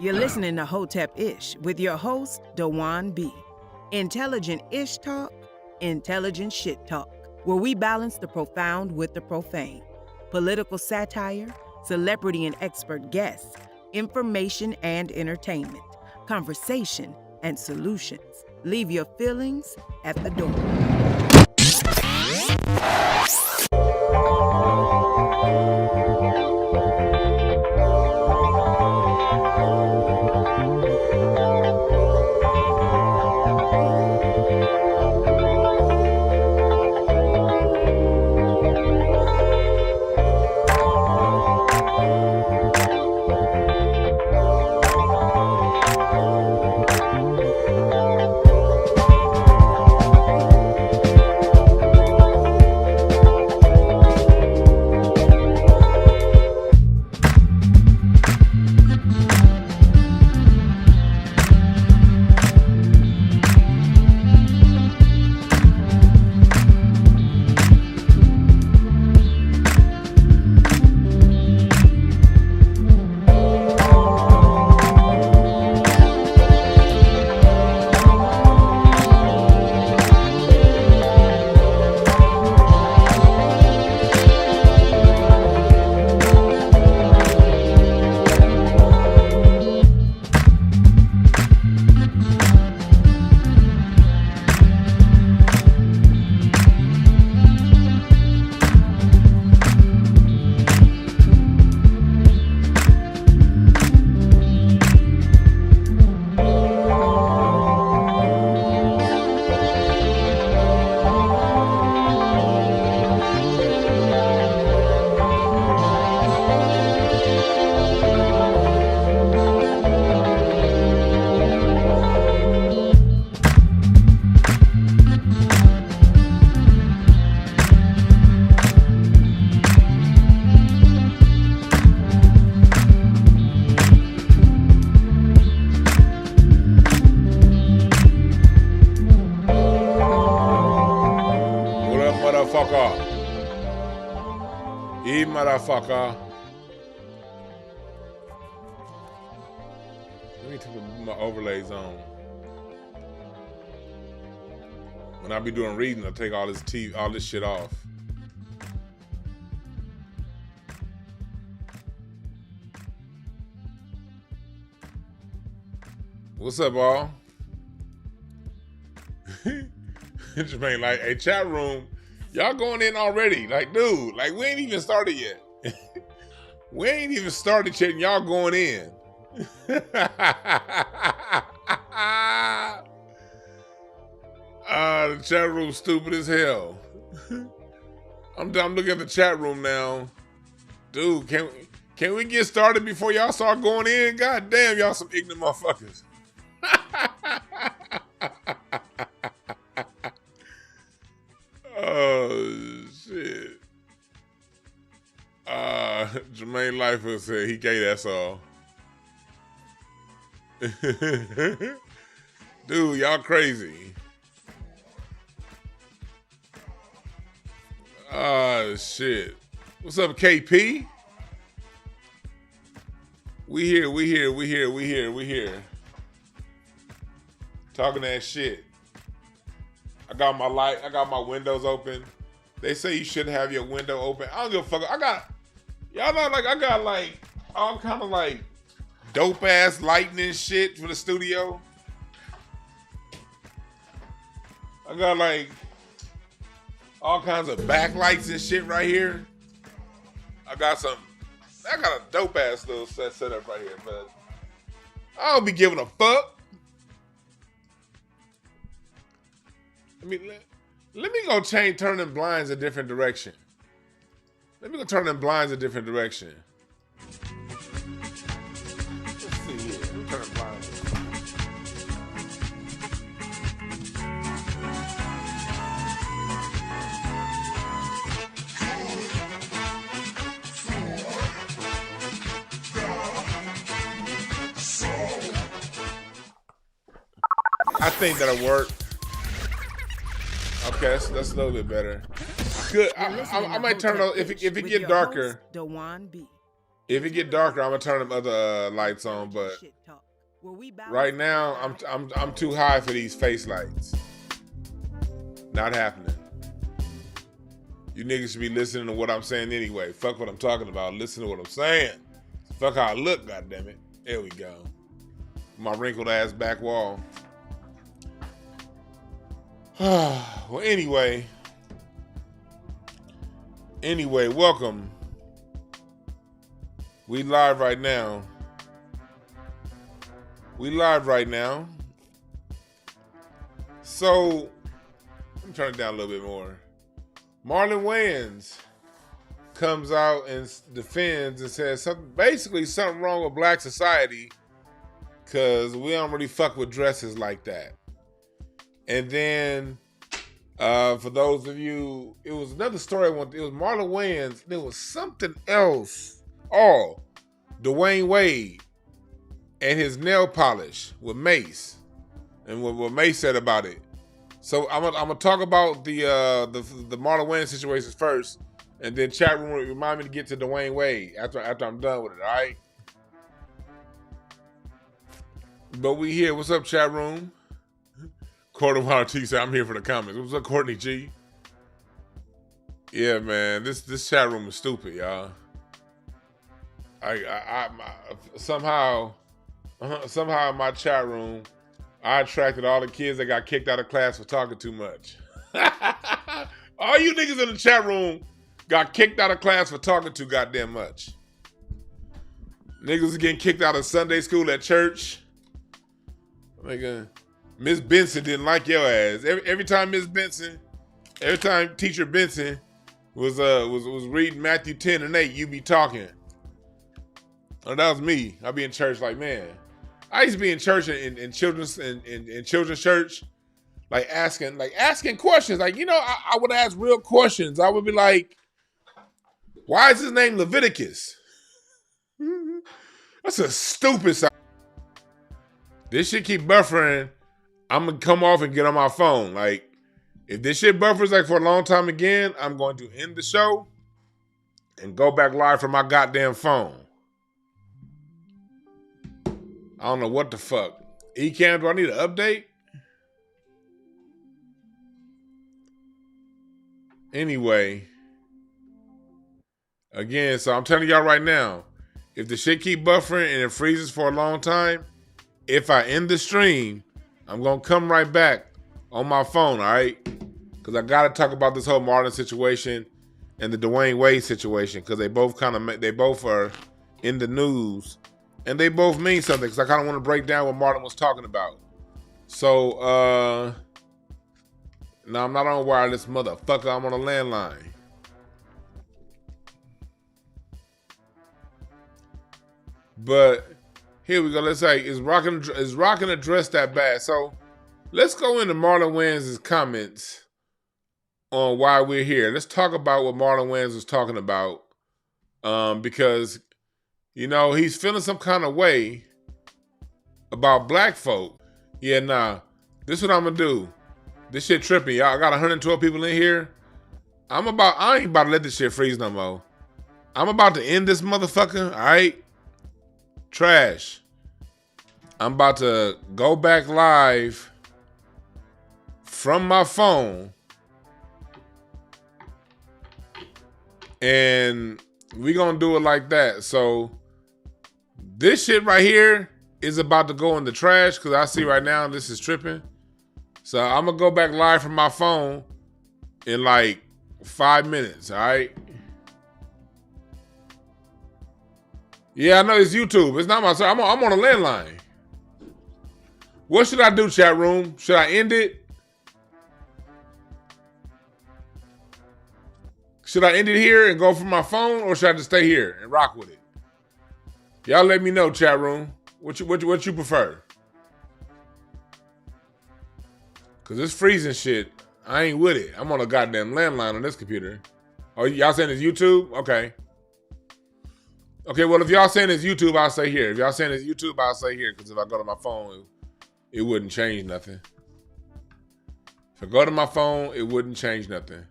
You're listening to Hotep Ish with your host, Dwayne B. Intelligent Ish Talk, intelligent shit talk, where we balance the profound with the profane. Political satire, celebrity and expert guests, information and entertainment, conversation and solutions. Leave your feelings at the door. Motherfucker. Let me put my overlays on. When I be doing reading, I take all this shit off. What's up, all? Jermaine, like, hey, chat room. Y'all going in already. Like, dude, like, we ain't even started yet. We ain't even started yet and y'all going in. The chat room stupid as hell. I'm looking at the chat room now. Dude, can we get started before y'all start going in? God damn, y'all some ignorant motherfuckers. Oh, shit. Jermaine Lifer said he gay, that's all. Dude, y'all crazy. Shit. What's up, KP? We here. Talking that shit. I got my windows open. They say you should have your window open. I don't give a fuck. Y'all know, like, I got, like, all kind of, like, dope-ass lighting and shit for the studio. I got, like, all kinds of backlights and shit right here. I got a dope-ass little set up right here, but I don't be giving a fuck. Let me go turn them blinds a different direction. Let me go turn them blinds a different direction. Let's see here. Let me turn them blinds. I think that'll work. Okay, that's a little bit better. Good. I might turn it on if it get darker. Dwayne B. If it get darker, I'm gonna turn them other lights on. But right now, I'm too high for these face lights. Not happening. You niggas should be listening to what I'm saying anyway. Fuck what I'm talking about. Listen to what I'm saying. Fuck how I look, goddammit. There we go. My wrinkled ass back wall. Well, anyway, welcome. We live right now. So, let me turn it down a little bit more. Marlon Wayans comes out and defends and says something wrong with black society because we don't really fuck with dresses like that. And then, for those of you, it was another story. It was Marlon Wayans. There was something else. Oh, Dwayne Wade and his nail polish with Mace, and what Mace said about it. So I'm gonna talk about the Marlon Wayans situations first, and then chat room remind me to get to Dwayne Wade after I'm done with it. All right. But we here. What's up, chat room? Courtney T said I'm here for the comments. What's up, Courtney G? Yeah, man. This chat room is stupid, y'all. I somehow in my chat room, I attracted all the kids that got kicked out of class for talking too much. All you niggas in the chat room got kicked out of class for talking too goddamn much. Niggas are getting kicked out of Sunday school at church. Nigga, Miss Benson didn't like your ass. Every time Teacher Benson was reading Matthew 10 and 8, you be talking. Oh, that was me. I'd be in church like, man. I used to be in church in children's church, like asking questions. Like, I would ask real questions. I would be like, why is his name Leviticus? That's a stupid song. This shit keep buffering. I'm gonna come off and get on my phone. Like, if this shit buffers like for a long time again, I'm going to end the show and go back live from my goddamn phone. I don't know what the fuck. Ecamm, do I need an update? Anyway, again, so I'm telling y'all right now, if the shit keep buffering and it freezes for a long time, if I end the stream, I'm going to come right back on my phone, all right? Because I got to talk about this whole Marlon situation and the Dwayne Wade situation, because they both are in the news. And they both mean something, because I kind of want to break down what Marlon was talking about. So, no, I'm not on wireless, motherfucker. I'm on a landline. But here we go. Let's say, is rocking a dress that bad? So let's go into Marlon Wayans' comments on why we're here. Let's talk about what Marlon Wayans was talking about, because he's feeling some kind of way about black folk. Yeah, nah. This is what I'm gonna do. This shit tripping, y'all. I got 112 people in here. I ain't about to let this shit freeze no more. I'm about to end this motherfucker, all right? Trash. I'm about to go back live from my phone. And we gonna do it like that. So this shit right here is about to go in the trash, because I see right now this is tripping. So I'm gonna go back live from my phone in like 5 minutes, all right? Yeah, I know it's YouTube. It's not my. I'm on a landline. What should I do, chat room? Should I end it? Should I end it here and go from my phone, or should I just stay here and rock with it? Y'all let me know, chat room. What you prefer? Cause this freezing shit, I ain't with it. I'm on a goddamn landline on this computer. Oh, y'all saying it's YouTube? Okay. Okay, well, if y'all saying it's YouTube, I'll stay here. If y'all saying it's YouTube, I'll stay here. Because if I go to my phone, it wouldn't change nothing. If I go to my phone, it wouldn't change nothing.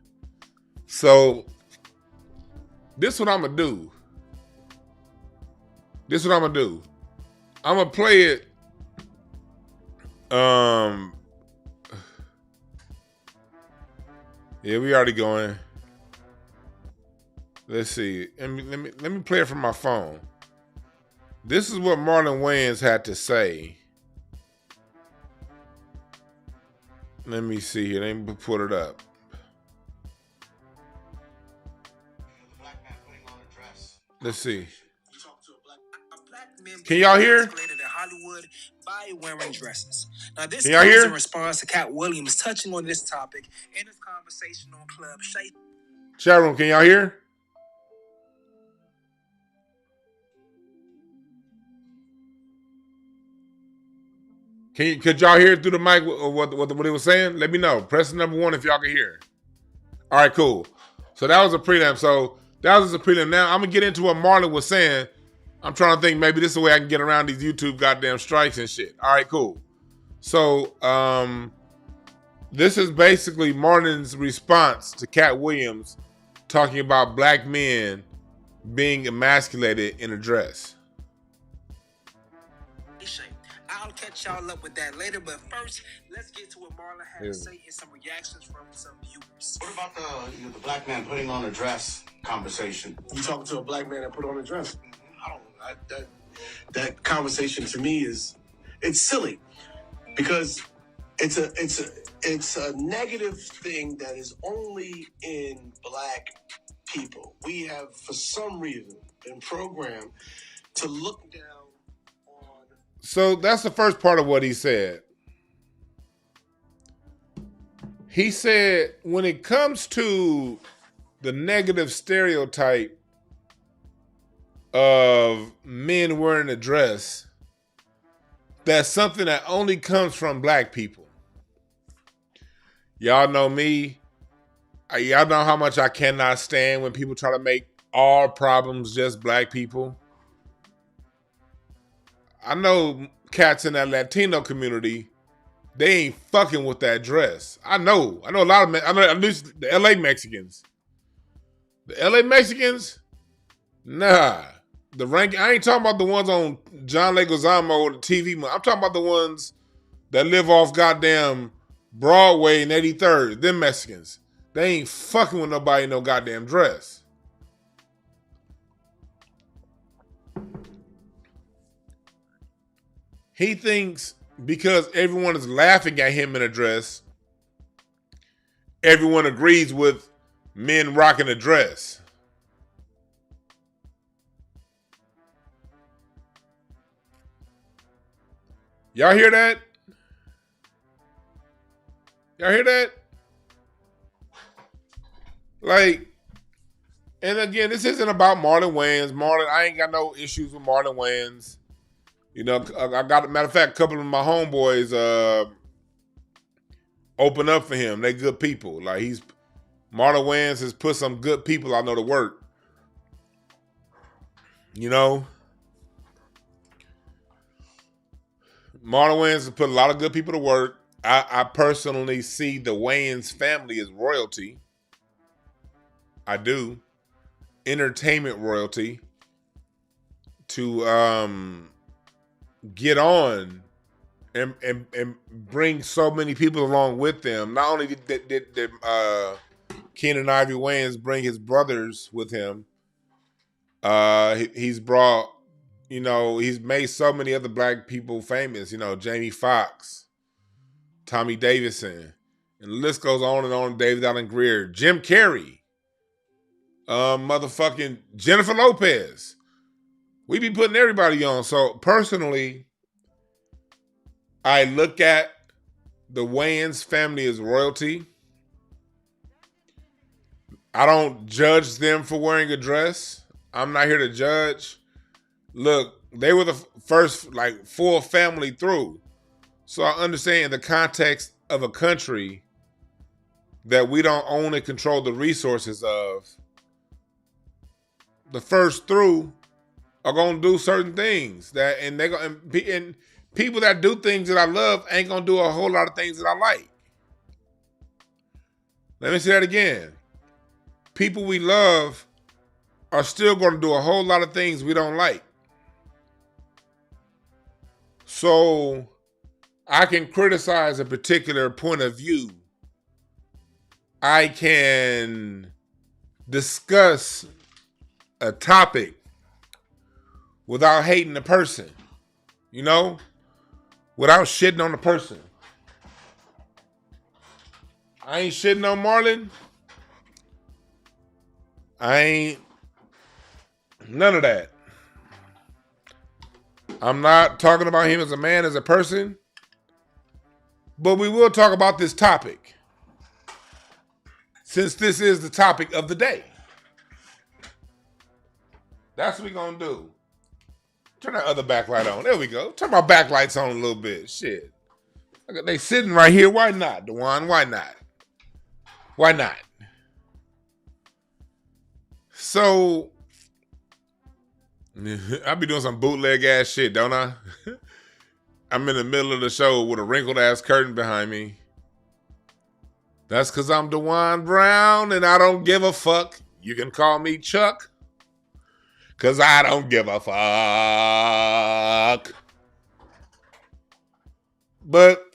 So, this is what I'm going to do. This is what I'm gonna do. I'm gonna play it. Yeah, we already going. Let's see. Let me play it from my phone. This is what Marlon Wayans had to say. Let me see here. Let me put it up. Let's see. Can y'all hear? Now, this Can y'all comes hear? in response to Katt Williams touching on this topic in his conversation on Club Shay. Chat room, can y'all hear? Could y'all hear through the mic what it was saying? Let me know. Press number 1 if y'all can hear. All right, cool. So that was a prelim. So that was a prelim. Now I'm gonna get into what Marlon was saying. I'm trying to think maybe this is the way I can get around these YouTube goddamn strikes and shit. All right, cool. So this is basically Marlon's response to Katt Williams talking about black men being emasculated in a dress. I'll catch y'all up with that later, but first, let's get to what Marlon had to say and some reactions from some viewers. What about the black man putting on a dress conversation? You talking to a black man that put on a dress? That conversation to me it's silly because it's a negative thing that is only in black people. We have, for some reason, been programmed to look down. So that's the first part of what he said. He said when it comes to the negative stereotype of men wearing a dress, that's something that only comes from black people. Y'all know me. Y'all know how much I cannot stand when people try to make all problems just black people. I know cats in that Latino community, they ain't fucking with that dress. I know a lot of, I know at least the LA Mexicans. The LA Mexicans, nah. I ain't talking about the ones on John Leguizamo or the TV. I'm talking about the ones that live off goddamn Broadway and 83rd. Them Mexicans. They ain't fucking with nobody in no goddamn dress. He thinks because everyone is laughing at him in a dress, everyone agrees with men rocking a dress. Y'all hear that? Y'all hear that? Like, and again, this isn't about Marlon Wayans. I ain't got no issues with Marlon Wayans. You know, I got, matter of fact, a couple of my homeboys open up for him. They good people. Like Marlon Wayans has put some good people I know to work. You know? Marlon Wayans has put a lot of good people to work. I personally see the Wayans family as royalty. I do. Entertainment royalty. To get on and bring so many people along with them. Not only did Keenen Ivory Wayans bring his brothers with him, he's brought, you know, he's made so many other black people famous. You know, Jamie Foxx, Tommy Davidson, and the list goes on and on. David Allen Greer, Jim Carrey, motherfucking Jennifer Lopez. We be putting everybody on. So personally, I look at the Wayans family as royalty. I don't judge them for wearing a dress. I'm not here to judge. Look, they were the first like full family through. So I understand in the context of a country that we don't own and control the resources of, the first through are gonna do certain things that, and they gonna, and people that do things that I love ain't gonna do a whole lot of things that I like. Let me say that again. People we love are still gonna do a whole lot of things we don't like. So I can criticize a particular point of view. I can discuss a topic without hating the person, you know, without shitting on the person. I ain't shitting on Marlon. I ain't none of that. I'm not talking about him as a man, as a person, but we will talk about this topic, since this is the topic of the day. That's what we're going to do. Turn that other backlight on. There we go. Turn my backlights on a little bit. Shit. They sitting right here. Why not, Dewan? Why not? Why not? So, I be doing some bootleg ass shit, don't I? I'm in the middle of the show with a wrinkled ass curtain behind me. That's because I'm Dewan Brown and I don't give a fuck. You can call me Chuck, because I don't give a fuck. But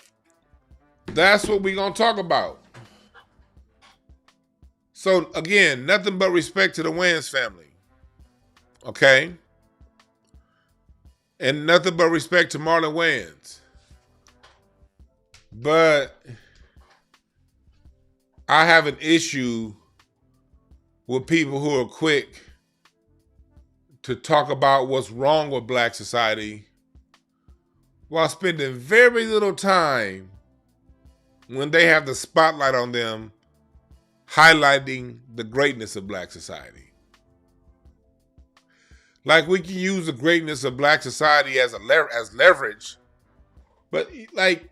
that's what we're going to talk about. So, again, nothing but respect to the Wayans family. Okay? And nothing but respect to Marlon Wayans. But I have an issue with people who are quick to talk about what's wrong with black society while spending very little time, when they have the spotlight on them, highlighting the greatness of black society. Like, we can use the greatness of black society as leverage, but like,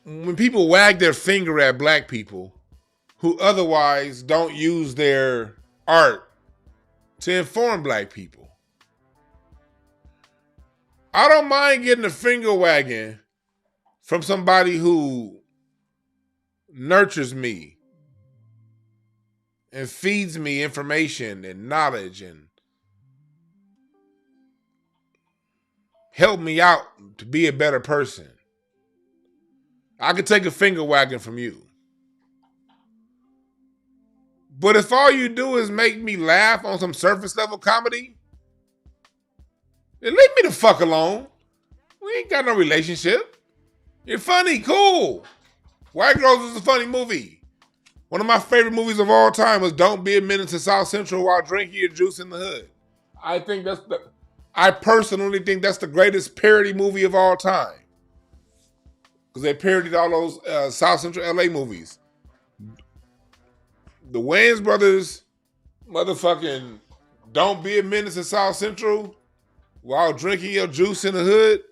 when people wag their finger at black people who otherwise don't use their art to inform black people, I don't mind getting a finger wagging from somebody who nurtures me and feeds me information and knowledge and help me out to be a better person. I could take a finger wagging from you. But if all you do is make me laugh on some surface level comedy, then leave me the fuck alone. We ain't got no relationship. You're funny, cool. White Girls is a funny movie. One of my favorite movies of all time was Don't Be a Menace to South Central While Drinking Your Juice in the Hood. I personally think that's the greatest parody movie of all time. Because they parodied all those South Central LA movies. The Wayans brothers, motherfucking Don't Be a Menace to South Central While Drinking Your Juice in the Hood.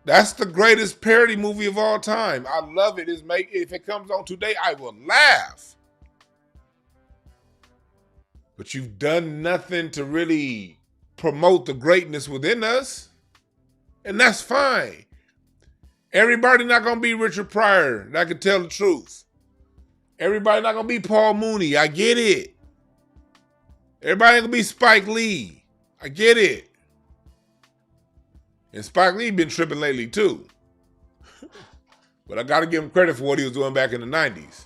That's the greatest parody movie of all time. I love it. If it comes on today, I will laugh. But you've done nothing to really promote the greatness within us. And that's fine. Everybody not going to be Richard Pryor that can tell the truth. Everybody not going to be Paul Mooney. I get it. Everybody ain't going to be Spike Lee. I get it. And Spike Lee been tripping lately too. But I got to give him credit for what he was doing back in the 90s.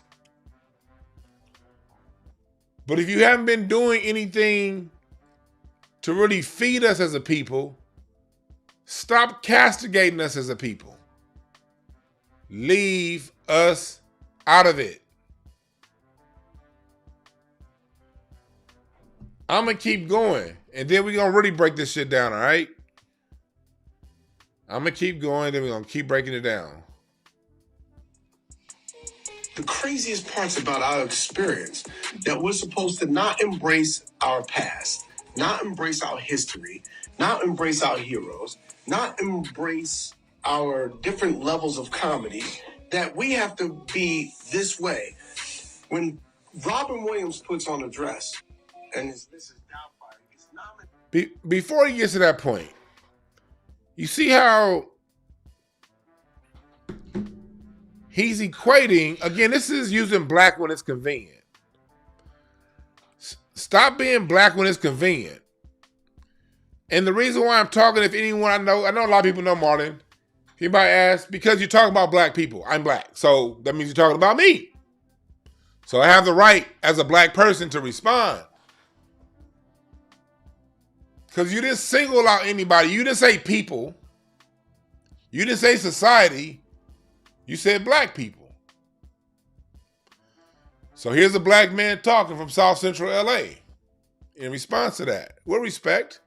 But if you haven't been doing anything to really feed us as a people, stop castigating us as a people. Leave us out of it. I'm going to keep going. And then we're going to really break this shit down, all right? I'm going to keep going, then we're going to keep breaking it down. The craziest parts about our experience, that we're supposed to not embrace our past, not embrace our history, not embrace our heroes, not embrace our different levels of comedy, that we have to be this way. When Robin Williams puts on a dress and his Mrs. Doubtfire is nominated. Before he gets to that point, you see how he's equating, again, this is using black when it's convenient. Stop being black when it's convenient. And the reason why I'm talking, if anyone I know a lot of people know Marlon. If anybody asks, because you're talking about black people. I'm black. So that means you're talking about me. So I have the right as a black person to respond. Because you didn't single out anybody. You didn't say people. You didn't say society. You said black people. So here's a black man talking from South Central LA in response to that. With respect.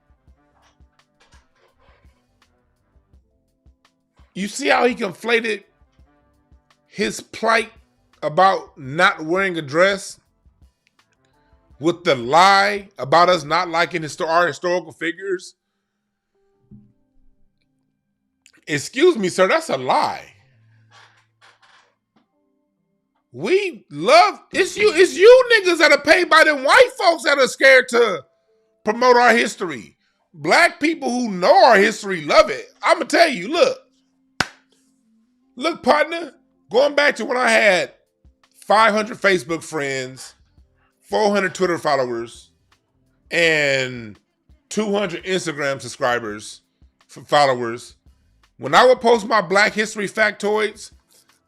You see how he conflated his plight about not wearing a dress with the lie about us not liking our historical figures? Excuse me, sir, that's a lie. We love, it's you niggas that are paid by them white folks that are scared to promote our history. Black people who know our history love it. I'm gonna tell you, look, partner, going back to when I had 500 Facebook friends, 400 Twitter followers, and 200 Instagram subscribers, followers. When I would post my Black History factoids,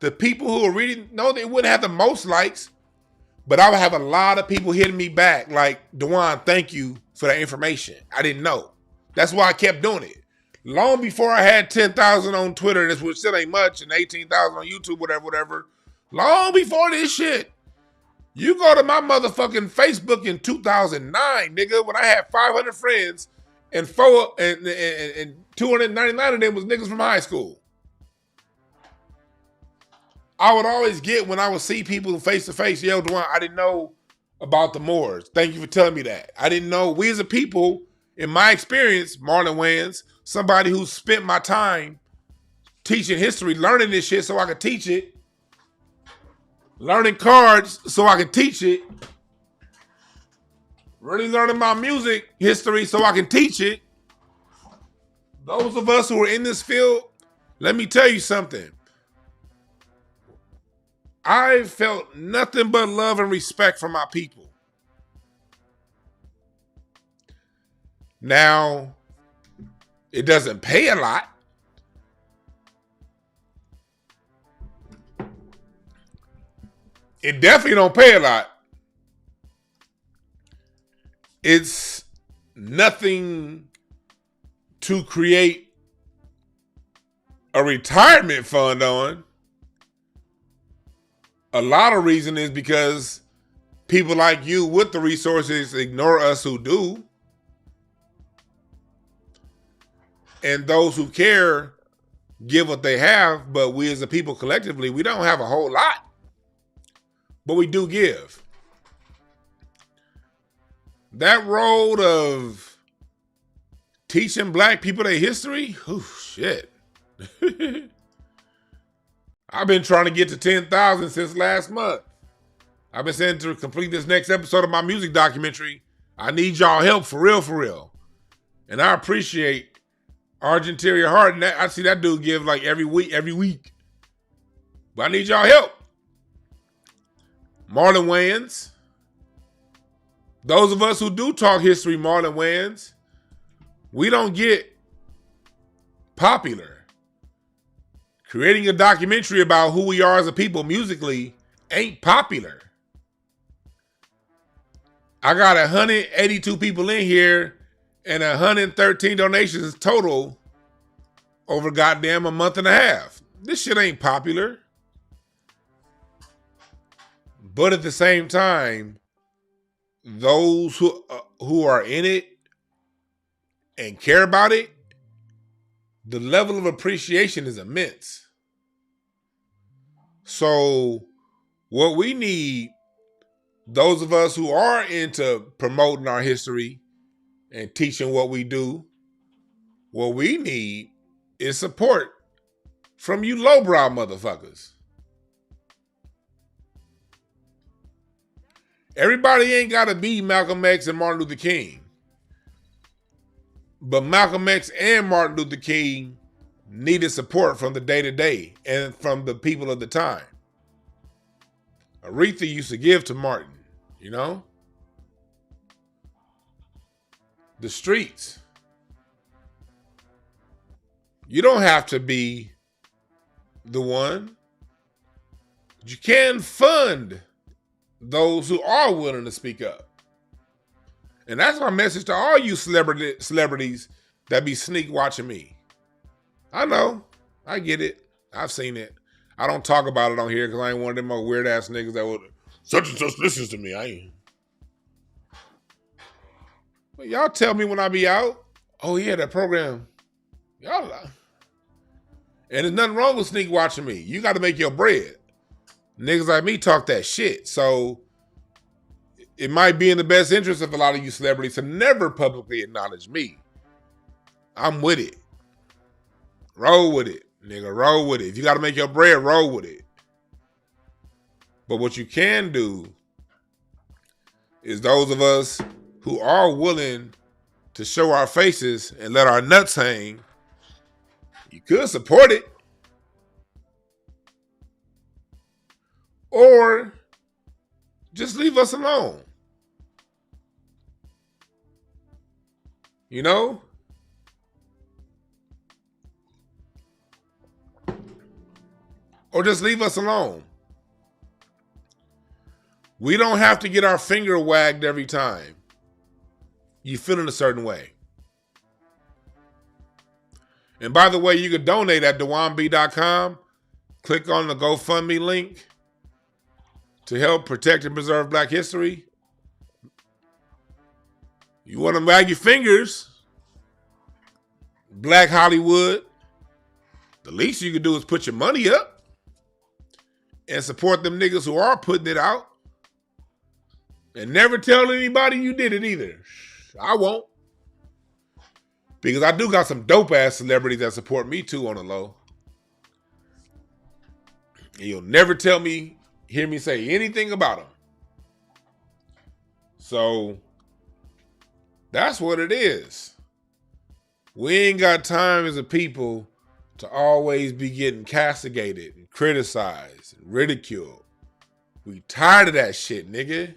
the people who were reading, no, they wouldn't have the most likes, but I would have a lot of people hitting me back like, Dwan, thank you for that information. I didn't know. That's why I kept doing it. Long before I had 10,000 on Twitter, which still ain't much, and 18,000 on YouTube, whatever. Long before this shit. You go to my motherfucking Facebook in 2009, nigga, when I had 500 friends and 299 of them was niggas from high school. I would always get when I would see people face to face, yo, Dwan, I didn't know about the Moors. Thank you for telling me that. I didn't know. We as a people, in my experience, Marlon Wayans, somebody who spent my time teaching history, learning this shit so I could teach it, learning cards so I could teach it, really learning my music history so I can teach it. Those of us who are in this field, let me tell you something. I felt nothing but love and respect for my people. Now, it doesn't pay a lot. It definitely don't pay a lot. It's nothing to create a retirement fund on. A lot of reason is because people like you with the resources ignore us who do. And those who care give what they have, but we as a people collectively, we don't have a whole lot. But we do give. That road of teaching black people their history, shit. I've been trying to get to 10,000 since last month. I've been saying to complete this next episode of my music documentary, I need y'all help for real. And I appreciate Argenteria Heart. And I see that dude give like every week. But I need y'all help. Marlon Wayans. Those of us who do talk history, Marlon Wayans, we don't get popular. Creating a documentary about who we are as a people musically ain't popular. I got 182 people in here and 113 donations total over goddamn a month and a half. This shit ain't popular. But at the same time, those who are in it and care about it, the level of appreciation is immense. So what we need, those of us who are into promoting our history and teaching what we do, what we need is support from you lowbrow motherfuckers. Everybody ain't got to be Malcolm X and Martin Luther King. But Malcolm X and Martin Luther King needed support from the day-to-day and from the people of the time. Aretha used to give to Martin, you know? The streets. You don't have to be the one. You can fund those who are willing to speak up. And that's my message to all you celebrities that be sneak watching me. I know. I get it. I've seen it. I don't talk about it on here because I ain't one of them more weird ass niggas that would such and such listens to me. I ain't. But y'all tell me when I be out. Oh yeah, that program. Y'all lie. And there's nothing wrong with sneak watching me. You got to make your bread. Niggas like me talk that shit. So it might be in the best interest of a lot of you celebrities to never publicly acknowledge me. I'm with it. Roll with it. Nigga, roll with it. If you got to make your bread, roll with it. But what you can do is those of us who are willing to show our faces and let our nuts hang, you could support it. Or just leave us alone. You know? Or just leave us alone. We don't have to get our finger wagged every time you feel in a certain way. And by the way, you can donate at DwayneB.com. Click on the GoFundMe link to help protect and preserve Black history. You want to wag your fingers, Black Hollywood, the least you can do is put your money up and support them niggas who are putting it out. And never tell anybody you did it either. I won't. Because I do got some dope ass celebrities that support me too on the low. And you'll never hear me say anything about them. So that's what it is. We ain't got time as a people to always be getting castigated and criticized and ridiculed. We tired of that shit, nigga.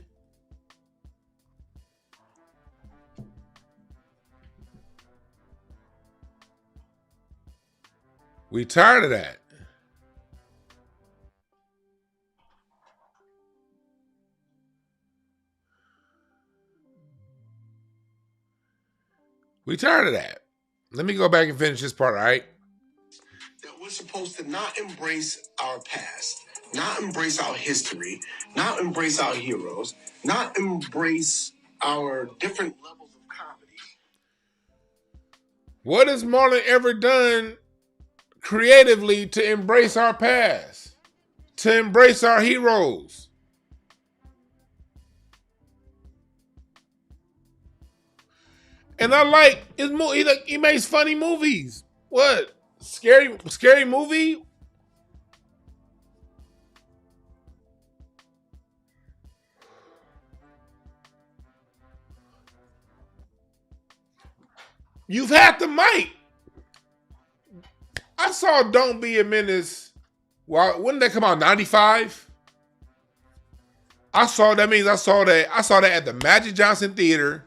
We tired of that. We tired of that. Let me go back and finish this part, all right? That we're supposed to not embrace our past, not embrace our history, not embrace our heroes, not embrace our different levels of comedy. What has Marlon ever done creatively to embrace our past, to embrace our heroes? And I like his movie. He makes funny movies. What? Scary movie? You've had the mic. I saw Don't Be a Menace. Well, when did that come out? 95? I saw that at the Magic Johnson Theater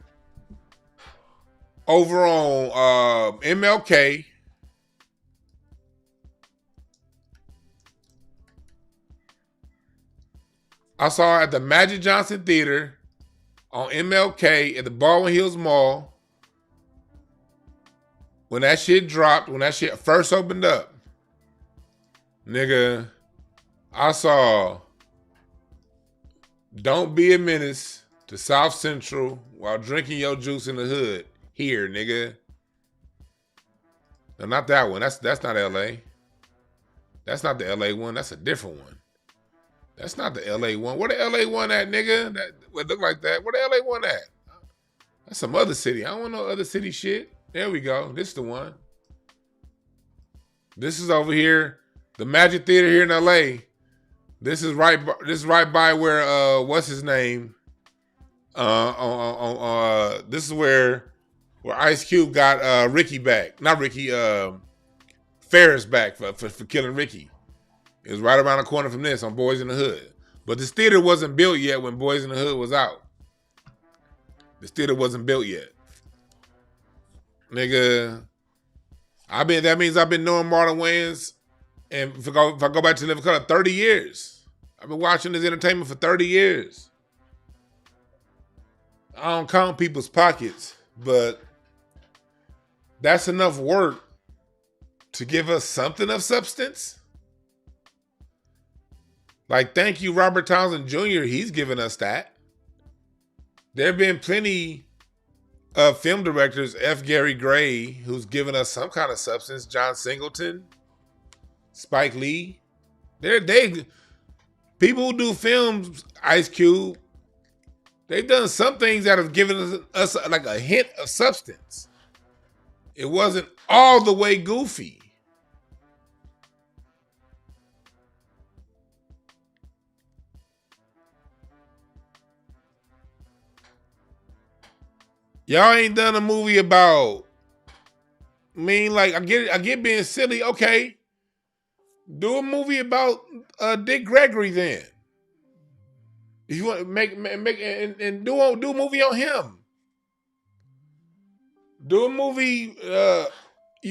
over on MLK. I saw it at the Magic Johnson Theater on MLK at the Baldwin Hills Mall. When that shit dropped, when that shit first opened up, nigga, I saw Don't Be a Menace to South Central while drinking your juice in the hood. Here, nigga. No, not that one. That's not LA. That's not the LA one. That's a different one. That's not the LA one. Where the LA one at, nigga? That would look like that. Where the LA one at? That's some other city. I don't want no other city shit. There we go. This is the one. This is over here. The Magic Theater here in LA. This is right by where what's his name? This is where Ice Cube got Ricky back. Not Ricky, Ferris back for killing Ricky. It was right around the corner from this on Boys in the Hood. But this theater wasn't built yet when Boys in the Hood was out. This theater wasn't built yet. Nigga, That means I've been knowing Marlon Wayans, and if I go back to Living Color, 30 years. I've been watching this entertainment for 30 years. I don't count people's pockets, but that's enough work to give us something of substance. Like, thank you, Robert Townsend Jr. He's given us that. There have been plenty of film directors, F. Gary Gray, who's given us some kind of substance. John Singleton, Spike Lee. People who do films, Ice Cube, they've done some things that have given us like a hint of substance. It wasn't all the way goofy. Y'all ain't done a movie about, I get being silly. Okay. Do a movie about Dick Gregory then. If you want to make and do a movie on him. Do a movie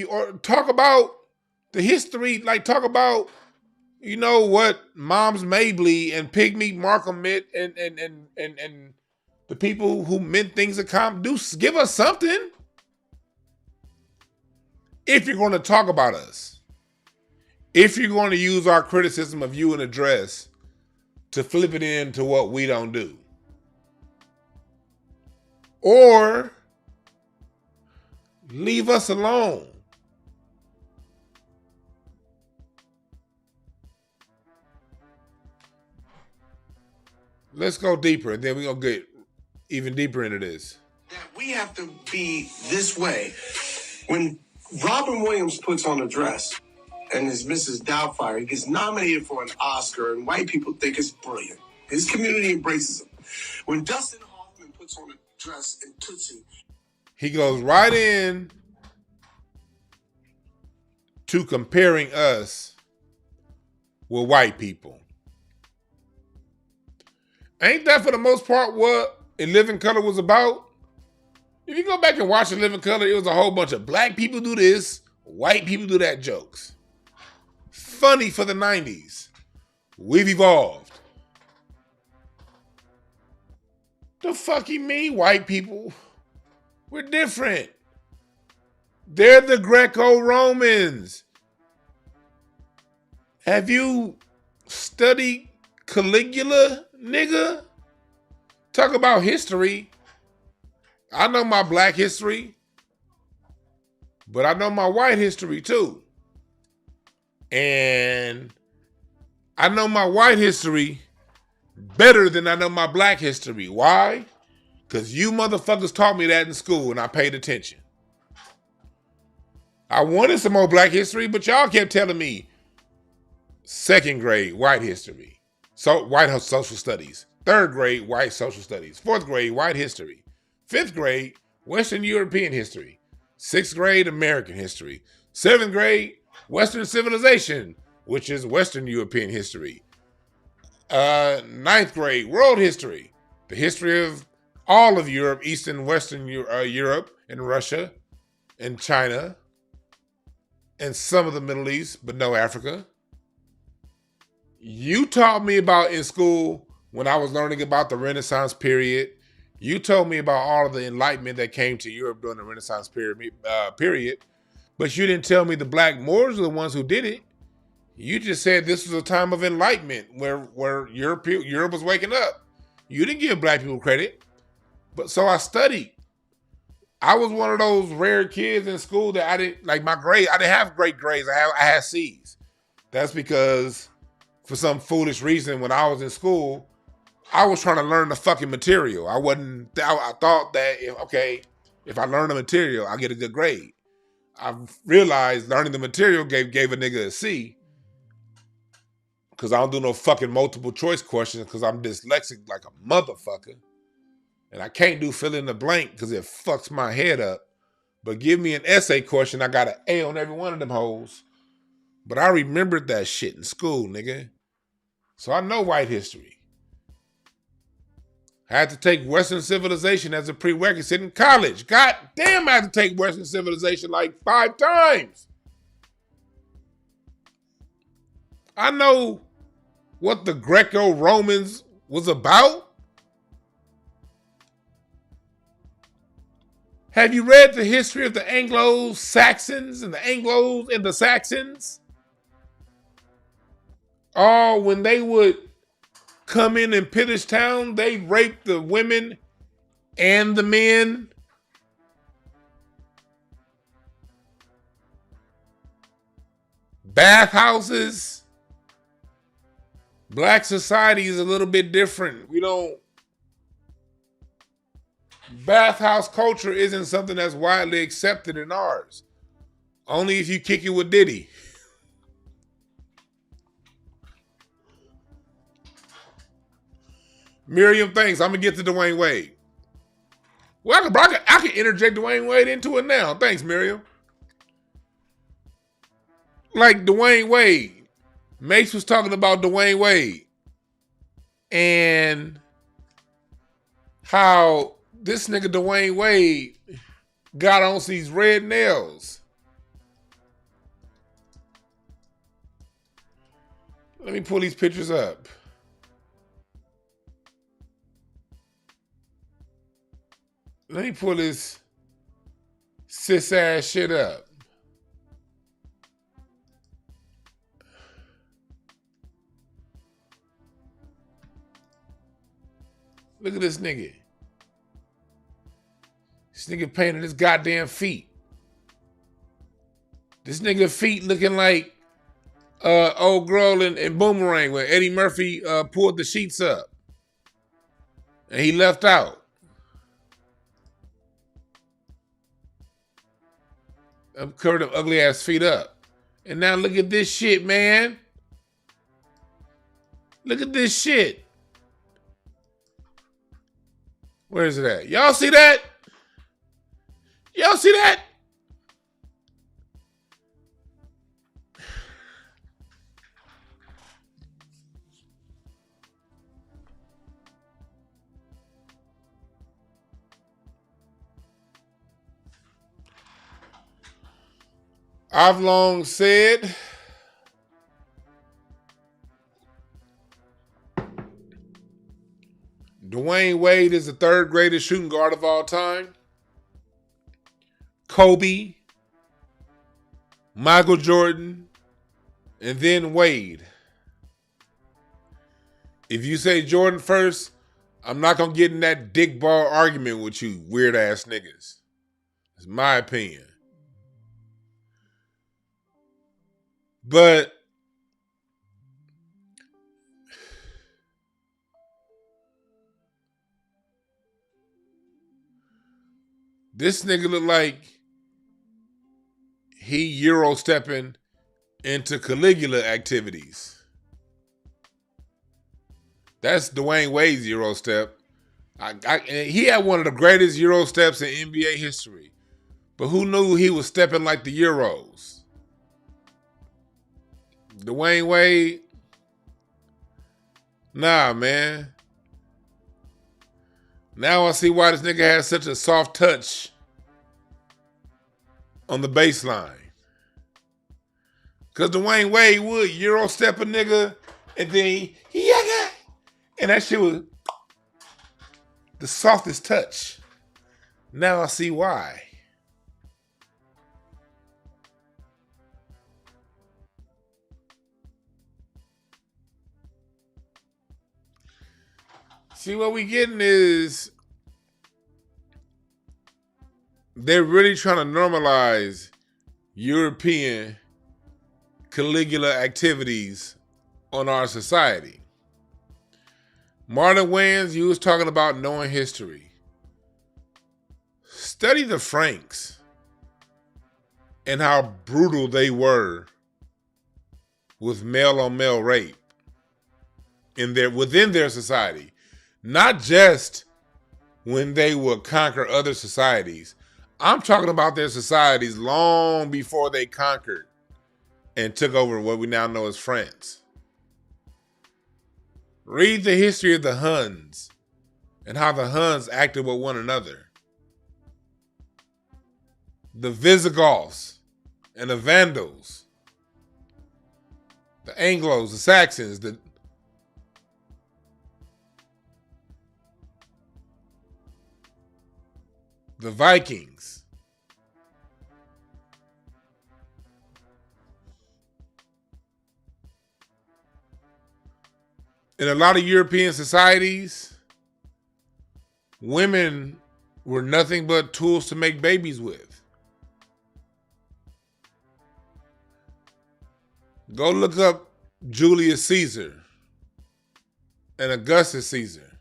or talk about the history, like talk about, what Moms Mabley and Pygmy Markham meant and the people who meant things to come. Give us something. If you're going to talk about us. If you're going to use our criticism of you in a dress to flip it into what we don't do. Or leave us alone. Let's go deeper, and then we're going to get even deeper into this. That we have to be this way. When Robin Williams puts on a dress and is Mrs. Doubtfire, he gets nominated for an Oscar, and white people think it's brilliant. His community embraces him. When Dustin Hoffman puts on a dress in Tootsie, he goes right in to comparing us with white people. Ain't that for the most part what In Living Color was about? If you go back and watch In Living Color, it was a whole bunch of black people do this, white people do that jokes. Funny for the 90s. We've evolved. The fuck you mean, white people? We're different. They're the Greco-Romans. Have you studied Caligula, nigga? Talk about history. I know my black history, but I know my white history too. And I know my white history better than I know my black history. Why? Because you motherfuckers taught me that in school and I paid attention. I wanted some more black history, but y'all kept telling me second grade white history, so white social studies, third grade white social studies, fourth grade white history, fifth grade Western European history, sixth grade American history, seventh grade Western civilization, which is Western European history, ninth grade world history, the history of all of Europe, East and Western Europe, and Russia, and China, and some of the Middle East, but no Africa. You taught me about in school when I was learning about the Renaissance period. You told me about all of the enlightenment that came to Europe during the Renaissance period, but you didn't tell me the black Moors are the ones who did it. You just said this was a time of enlightenment where Europe was waking up. You didn't give black people credit. But so I studied. I was one of those rare kids in school that I didn't, like my grade, I didn't have great grades. I had C's. That's because for some foolish reason when I was in school, I was trying to learn the fucking material. I thought that, if I learn the material, I get a good grade. I realized learning the material gave a nigga a C. Because I don't do no fucking multiple choice questions because I'm dyslexic like a motherfucker. And I can't do fill in the blank because it fucks my head up. But give me an essay question, I got an A on every one of them hoes. But I remembered that shit in school, nigga. So I know white history. I had to take Western civilization as a prerequisite in college. God damn, I had to take Western civilization like 5 times. I know what the Greco-Romans was about. Have you read the history of the Anglo-Saxons and the Anglos and the Saxons? Oh, when they would come in and pillage town, they raped the women and the men. Bathhouses. Black society is a little bit different. We don't. Bathhouse culture isn't something that's widely accepted in ours. Only if you kick it with Diddy. Miriam, thanks. I'm going to get to Dwayne Wade. Well, I can interject Dwayne Wade into it now. Thanks, Miriam. Like Dwayne Wade. Mace was talking about Dwayne Wade. And how this nigga Dwayne Wade got on these red nails. Let me pull these pictures up. Let me pull this cis ass shit up. Look at this nigga. This nigga painted his goddamn feet. This nigga feet looking like old girl in Boomerang when Eddie Murphy pulled the sheets up. And he left out. I'm covered them ugly ass feet up. And now look at this shit, man. Look at this shit. Where is it at? Y'all see that? Y'all see that? I've long said Dwayne Wade is the third greatest shooting guard of all time. Kobe, Michael Jordan, and then Wade. If you say Jordan first, I'm not going to get in that dick ball argument with you weird ass niggas. It's my opinion. But this nigga look like he Euro stepping into Caligula activities. That's Dwayne Wade's Euro step. He had one of the greatest Euro steps in NBA history. But who knew he was stepping like the Euros? Dwayne Wade? Nah, man. Now I see why this nigga has such a soft touch on the baseline. Because Dwayne Wade would Euro step a nigga and then and that shit was the softest touch. Now I see why. See, what we getting is they're really trying to normalize European Caligula activities on our society. Marlon Wayans, you was talking about knowing history. Study the Franks and how brutal they were with male-on-male rape within their society. Not just when they would conquer other societies. I'm talking about their societies long before they conquered and took over what we now know as France. Read the history of the Huns and how the Huns acted with one another. The Visigoths and the Vandals. the Anglos, the Saxons, the Vikings. In a lot of European societies, women were nothing but tools to make babies with. Go look up Julius Caesar and Augustus Caesar.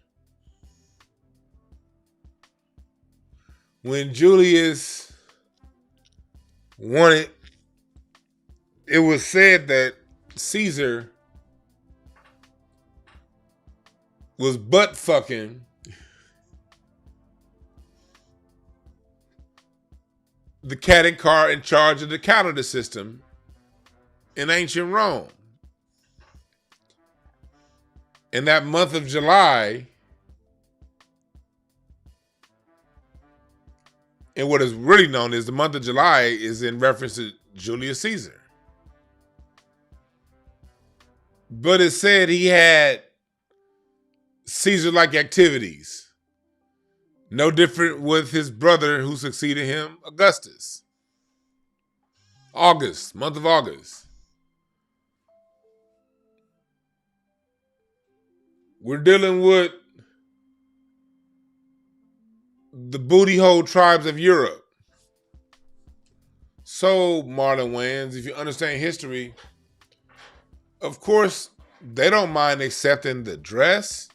When Julius wanted, it was said that Caesar was butt fucking the cat and car in charge of the calendar system in ancient Rome. In that month of July, and what is really known as the month of July is in reference to Julius Caesar. But it said he had Caesar-like activities. No different with his brother who succeeded him, Augustus. August, month of August. We're dealing with the booty hole tribes of Europe. So, Marlon Wayans, if you understand history, of course, they don't mind accepting the dress.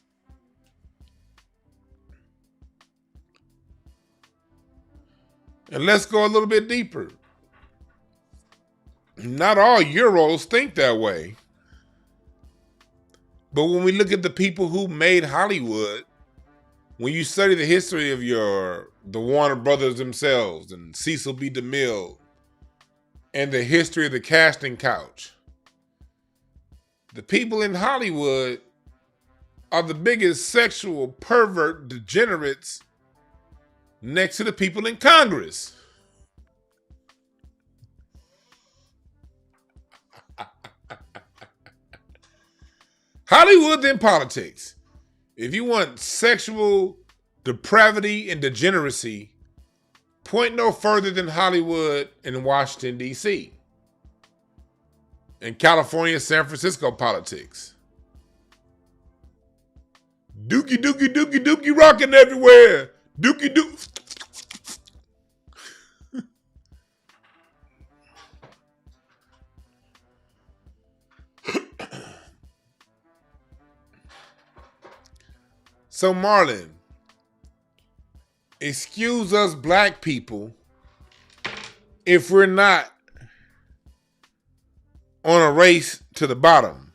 And let's go a little bit deeper. Not all Euros think that way. But when we look at the people who made Hollywood, when you study the history of the Warner Brothers themselves and Cecil B. DeMille and the history of the casting couch, the people in Hollywood are the biggest sexual pervert degenerates next to the people in Congress. Hollywood and politics. If you want sexual depravity and degeneracy, point no further than Hollywood and Washington, D.C. and California, San Francisco politics. Dookie, dookie, dookie, dookie rocking everywhere. Dookie, dookie. So Marlon, excuse us black people if we're not on a race to the bottom.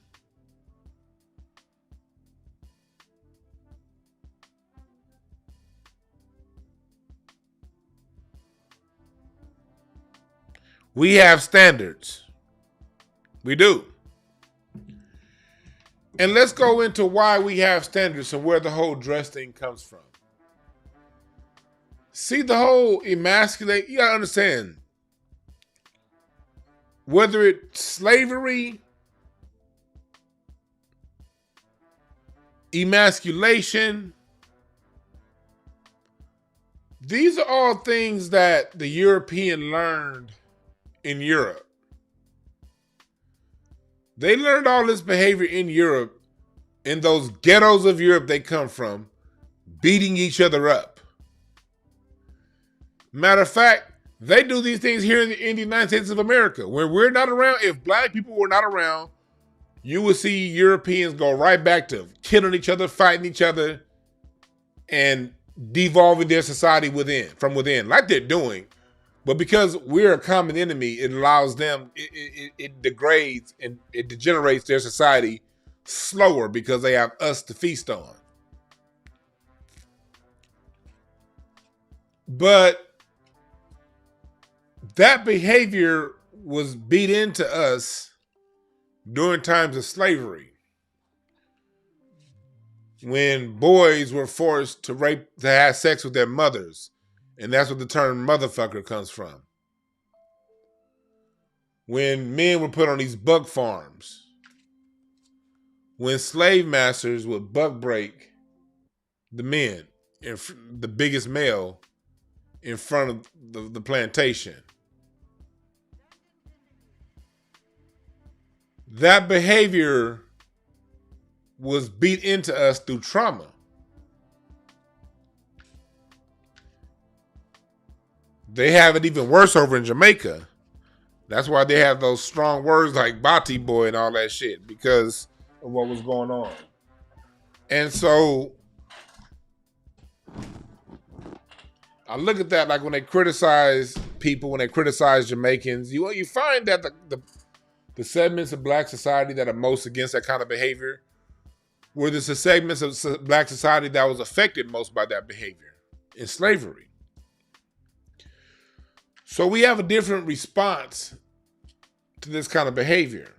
We have standards. We do. And let's go into why we have standards and where the whole dress thing comes from. See, the whole emasculate, you gotta understand, whether it's slavery, emasculation, these are all things that the European learned in Europe. They learned all this behavior in Europe, in those ghettos of Europe they come from, beating each other up. Matter of fact, they do these things here in the United States of America. Where we're not around, if black people were not around, you would see Europeans go right back to killing each other, fighting each other, and devolving their society from within, like they're doing. But because we're a common enemy, it allows them, it degrades and it degenerates their society slower because they have us to feast on. But that behavior was beat into us during times of slavery, when boys were forced to have sex with their mothers. And that's what the term motherfucker comes from. When men were put on these bug farms when slave masters would buck break the men, the biggest male in front of the plantation. That behavior was beat into us through trauma. They have it even worse over in Jamaica. That's why they have those strong words like Bati boy and all that shit, because of what was going on. And so I look at that, like when they criticize people, when they criticize Jamaicans, you find that the segments of black society that are most against that kind of behavior were the segments of black society that was affected most by that behavior in slavery. So we have a different response to this kind of behavior.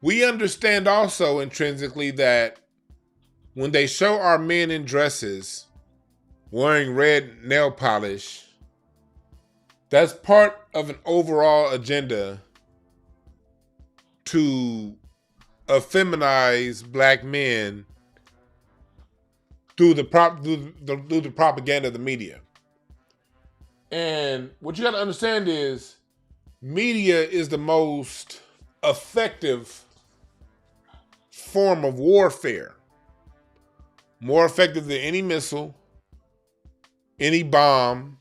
We understand also intrinsically that when they show our men in dresses wearing red nail polish, that's part of an overall agenda to effeminize black men through the propaganda of the media. And what you got to understand is media is the most effective form of warfare. More effective than any missile, any bomb,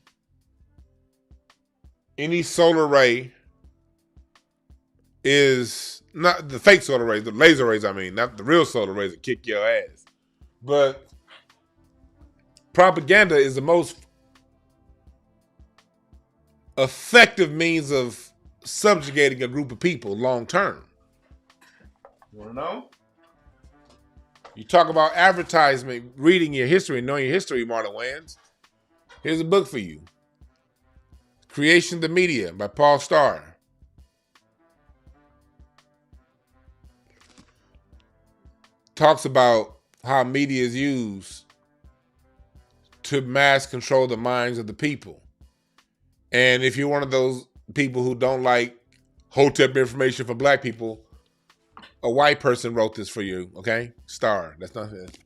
any solar ray is not the fake solar rays, the laser rays, I mean, not the real solar rays that kick your ass. But propaganda is the most effective means of subjugating a group of people long term. You want to know? You talk about advertisement, reading your history, knowing your history, Marlon Wayans. Here's a book for you. Creation of the Media by Paul Starr. Talks about how media is used to mass control the minds of the people. And if you're one of those people who don't like Hotep information for black people, a white person wrote this for you, okay? Star, that's not it.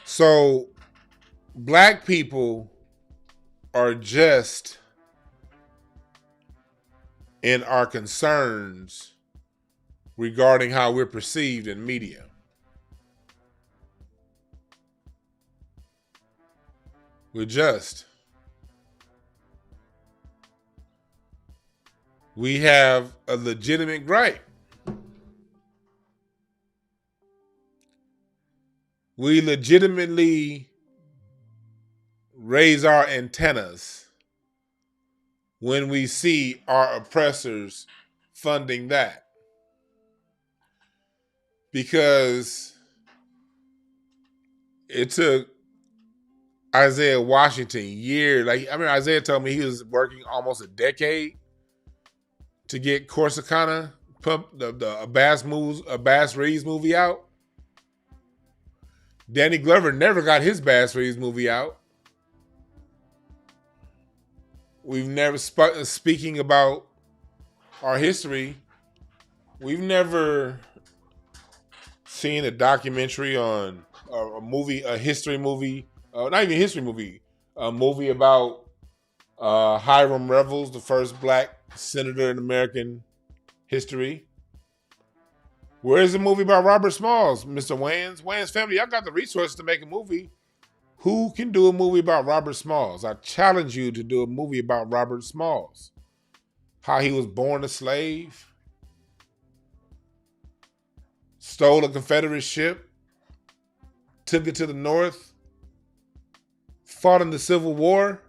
So, black people are just in our concerns regarding how we're perceived in media. We're just. We have a legitimate gripe. We legitimately raise our antennas when we see our oppressors funding that. Because it took Isaiah Washington years. Isaiah told me he was working almost a decade to get Corsicana, the Bass Reeves movie out. Danny Glover never got his Bass Reeves movie out. We've never, speaking about our history, we've never seen a documentary on a history movie, not even a history movie, a movie about Hiram Revels, the first black senator in American history. Where's the movie about Robert Smalls, Mr. Wayans? Wayans family, y'all got the resources to make a movie. Who can do a movie about Robert Smalls? I challenge you to do a movie about Robert Smalls. How he was born a slave, stole a Confederate ship, took it to the North, fought in the Civil War,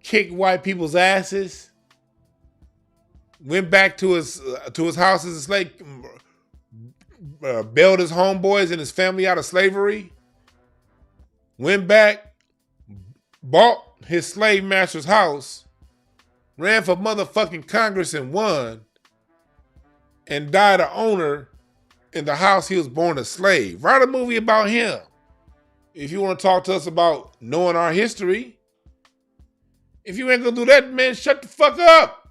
kicked white people's asses, went back to his house as a slave, bailed his homeboys and his family out of slavery, went back, bought his slave master's house, ran for motherfucking Congress and won, and died an owner in the house he was born a slave. Write a movie about him. If you want to talk to us about knowing our history, if you ain't gonna do that, man, shut the fuck up.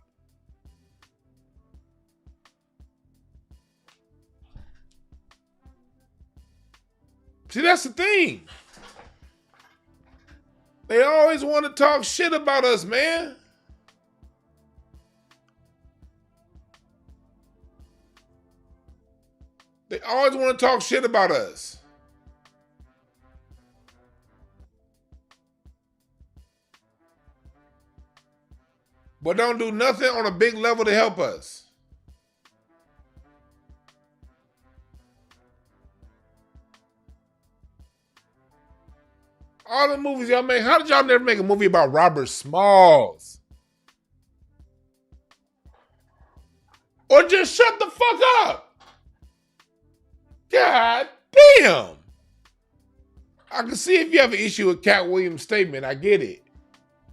See, that's the thing. They always want to talk shit about us, man. They always want to talk shit about us. But don't do nothing on a big level to help us. All the movies y'all make, how did y'all never make a movie about Robert Smalls? Or just shut the fuck up. God damn. I can see if you have an issue with Katt Williams' statement. I get it.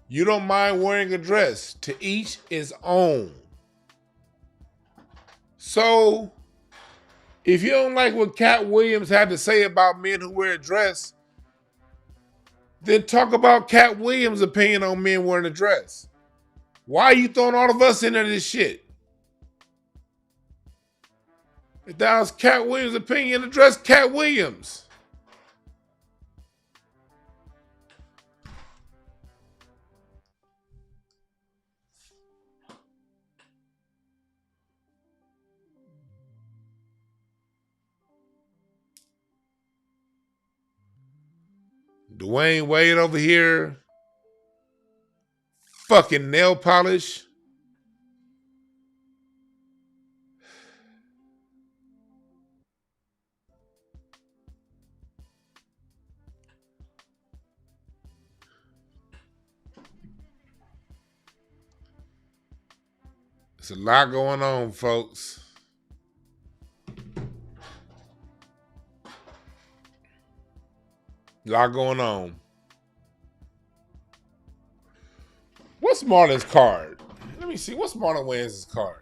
You don't mind wearing a dress. To each his own. So, if you don't like what Katt Williams had to say about men who wear a dress, then talk about Katt Williams' opinion on men wearing a dress. Why are you throwing all of us into this shit? If that was Katt Williams' opinion, address Katt Williams. Dwayne Wade over here, fucking nail polish. There's a lot going on, folks. A lot going on. What's Marlon's card? Let me see. What's Marlon Wayans' card?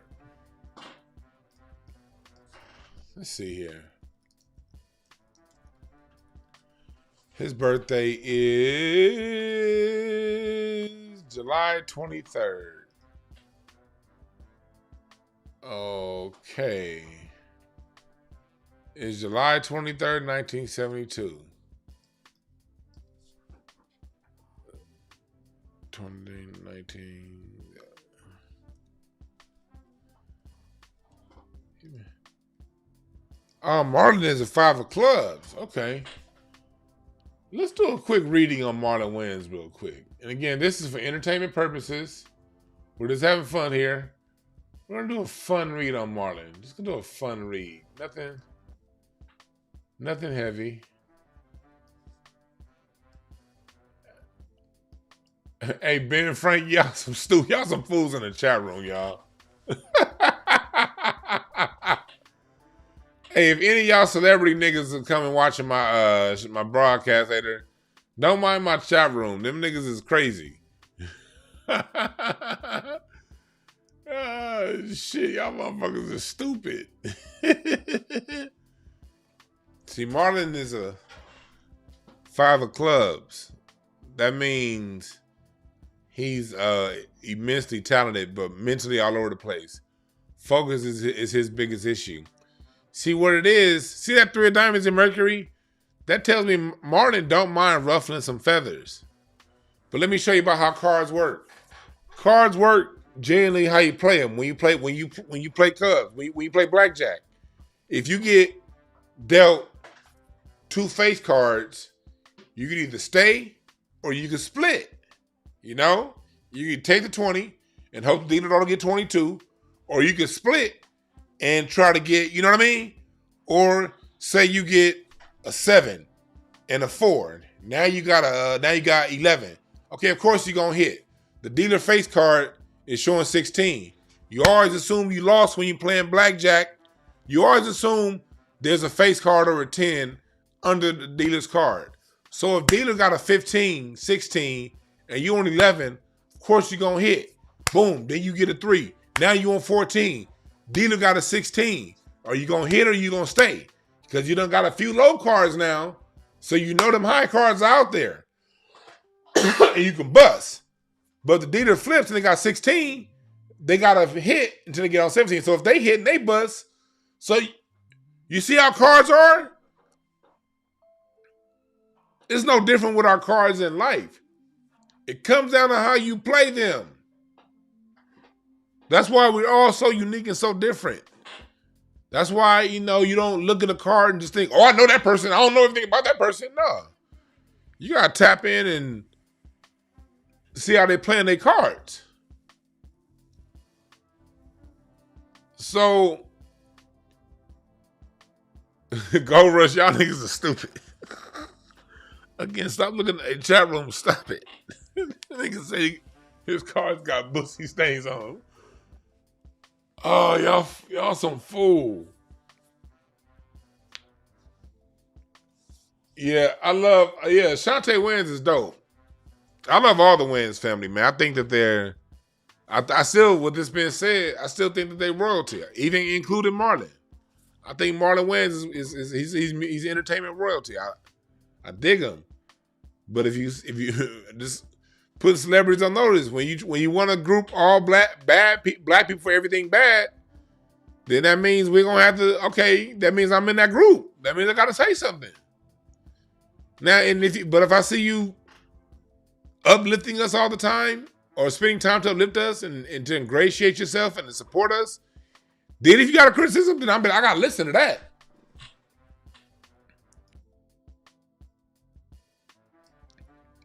Let's see here. His birthday is July 23rd. Okay. It's July 23rd, 1972. 2019. Marlon is a 5 of clubs. Okay. Let's do a quick reading on Marlon Wayans real quick. And again, this is for entertainment purposes. We're just having fun here. We're going to do a fun read on Marlon. Just going to do a fun read. Nothing heavy. Hey, Ben and Frank, y'all some fools in the chat room, y'all. Hey, if any of y'all celebrity niggas are coming watching my broadcast later, don't mind my chat room. Them niggas is crazy. Shit, y'all motherfuckers are stupid. See, Marlon is a 5 of clubs. That means he's immensely talented, but mentally all over the place. Focus is his biggest issue. See what it is? See that 3 of diamonds in Mercury? That tells me Marlon don't mind ruffling some feathers. But let me show you about how cards work. Cards work generally how you play them. When you play clubs, when you play blackjack. If you get dealt 2 face cards, you can either stay or you can split. You know? You can take the 20 and hope the dealer don't get 22, or you can split and try to get, you know what I mean? Or say you get a 7 and a 4. Now you got 11. Okay, of course you're gonna hit. The dealer face card is showing 16. You always assume you lost when you're playing blackjack. You always assume there's a face card or a 10 under the dealer's card. So if dealer got a 15, 16, and you on 11, of course you're gonna hit. Boom, then you get a 3. Now you on 14. Dealer got a 16. Are you gonna hit or you gonna stay? Because you done got a few low cards now. So you know them high cards are out there. And you can bust. But the dealer flips and they got 16, they got to hit until they get on 17. So if they hit and they bust, so you see how cards are? It's no different with our cards in life. It comes down to how you play them. That's why we're all so unique and so different. That's why, you don't look at a card and just think, oh, I know that person. I don't know everything about that person. No. You got to tap in and see how they playing their cards. So, Go Rush, y'all niggas are stupid. Again, stop looking at the chat room. Stop it. Niggas say his cards got bussy stains on them. Oh, y'all some fool. Yeah, Shantae Wayans is dope. I love all the Wayans family, man. I think that I still, with this being said, I still think that they royalty, even including Marlon. I think Marlon Wayans he's entertainment royalty. I dig him. But if you just put celebrities on notice, when you want to group all black people for everything bad, then that means we're gonna have to. Okay, that means I'm in that group. That means I gotta say something. Now, if I see you uplifting us all the time, or spending time to uplift us and to ingratiate yourself and to support us, then if you got a criticism, then I gotta listen to that.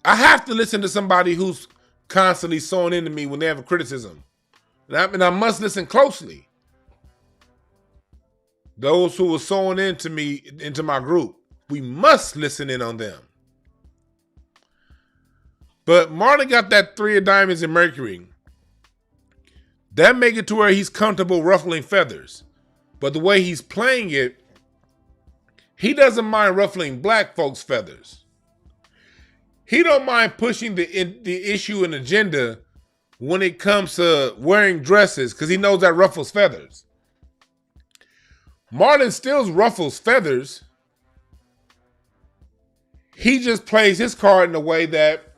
I have to listen to somebody who's constantly sewing into me when they have a criticism. And I must listen closely. Those who are sewing into me, into my group, we must listen in on them. But Marlon got that 3 of diamonds in Mercury. That make it to where he's comfortable ruffling feathers. But the way he's playing it, he doesn't mind ruffling black folks' feathers. He don't mind pushing the issue and agenda when it comes to wearing dresses, because he knows that ruffles feathers. Marlon still ruffles feathers. He just plays his card in a way that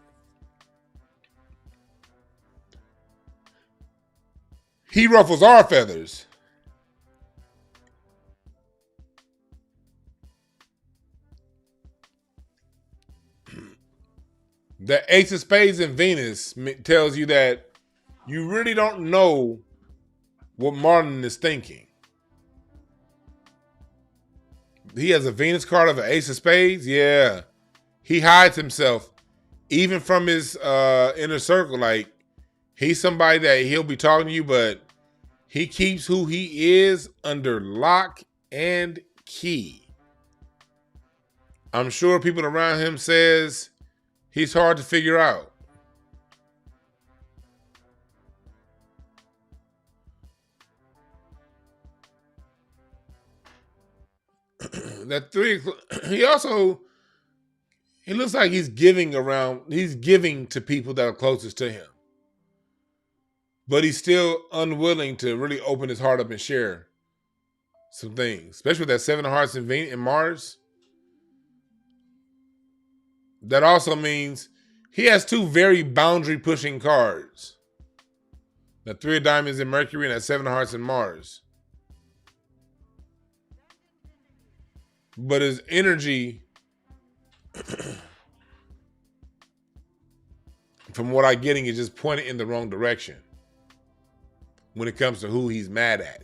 he ruffles our feathers. The Ace of Spades in Venus tells you that you really don't know what Marlon is thinking. He has a Venus card of an Ace of Spades. Yeah. He hides himself even from his inner circle. Like, he's somebody that he'll be talking to you, but he keeps who he is under lock and key. I'm sure people around him says he's hard to figure out. That 3, he looks like he's giving to people that are closest to him. But he's still unwilling to really open his heart up and share some things, especially with that 7 of Hearts in Mars. That also means he has 2 very boundary-pushing cards. That 3 of Diamonds in Mercury and that 7 of Hearts in Mars. But his energy, from what I'm getting, is just pointed in the wrong direction when it comes to who he's mad at.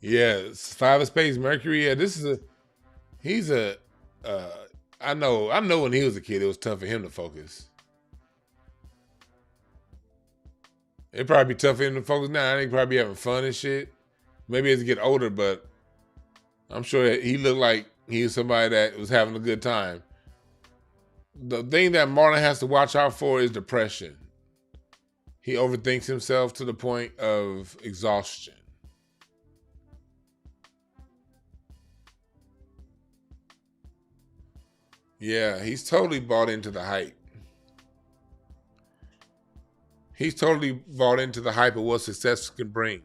Yeah, 5 of Spades, Mercury. Yeah, I know when he was a kid, it was tough for him to focus. It'd probably be tough for him to focus now. I think he'd probably be having fun and shit. Maybe as he get older, but I'm sure he looked like he was somebody that was having a good time. The thing that Marlon has to watch out for is depression. He overthinks himself to the point of exhaustion. Yeah, he's totally bought into the hype. He's totally bought into the hype of what success can bring.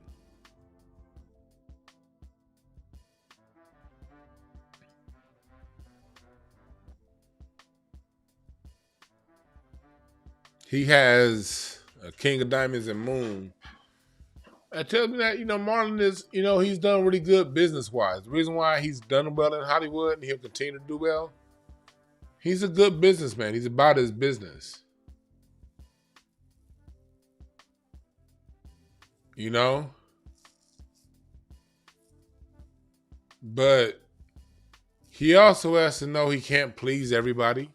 he has a King of Diamonds and Moon. That tells me that, Marlon is, he's done really good business-wise. The reason why he's done well in Hollywood and he'll continue to do well, he's a good businessman. He's about his business. But he also has to know he can't please everybody.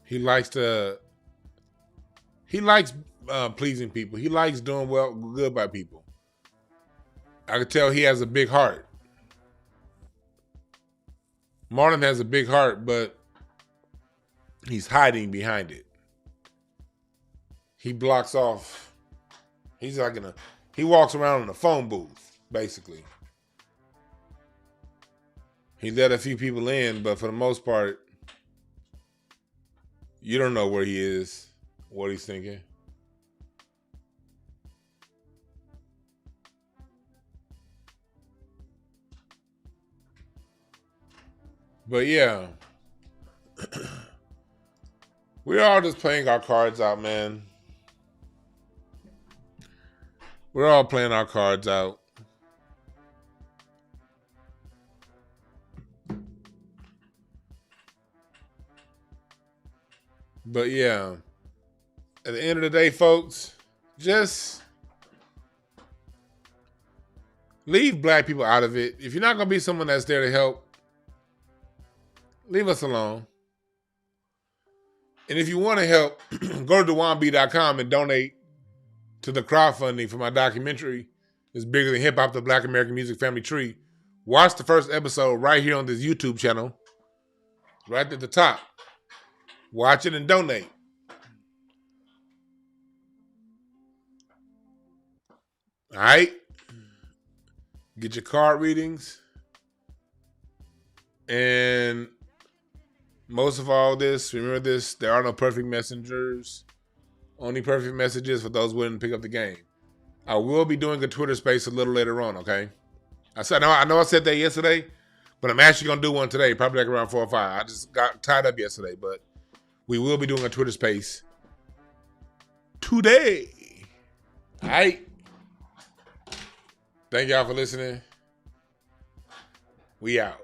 He likes pleasing people. He likes doing good by people. I can tell he has a big heart. Marlon has a big heart, but he's hiding behind it. He blocks off. He walks around in a phone booth, basically. He let a few people in, but for the most part, you don't know where he is, what he's thinking. But yeah, we're all just playing our cards out, man. We're all playing our cards out. But yeah, at the end of the day, folks, just leave black people out of it. If you're not going to be someone that's there to help, leave us alone. And if you want to help, go to DwayneB.com and donate to the crowdfunding for my documentary. It's Bigger Than Hip Hop, the Black American Music Family Tree. Watch the first episode right here on this YouTube channel. Right at the top. Watch it and donate. All right? Get your card readings. And most of all this, remember this, there are no perfect messengers. Only perfect messages for those willing to pick up the game. I will be doing a Twitter space a little later on, okay? I know I said that yesterday, but I'm actually going to do one today, probably like around 4 or 5. I just got tied up yesterday, but we will be doing a Twitter space today. All right? Thank y'all for listening. We out.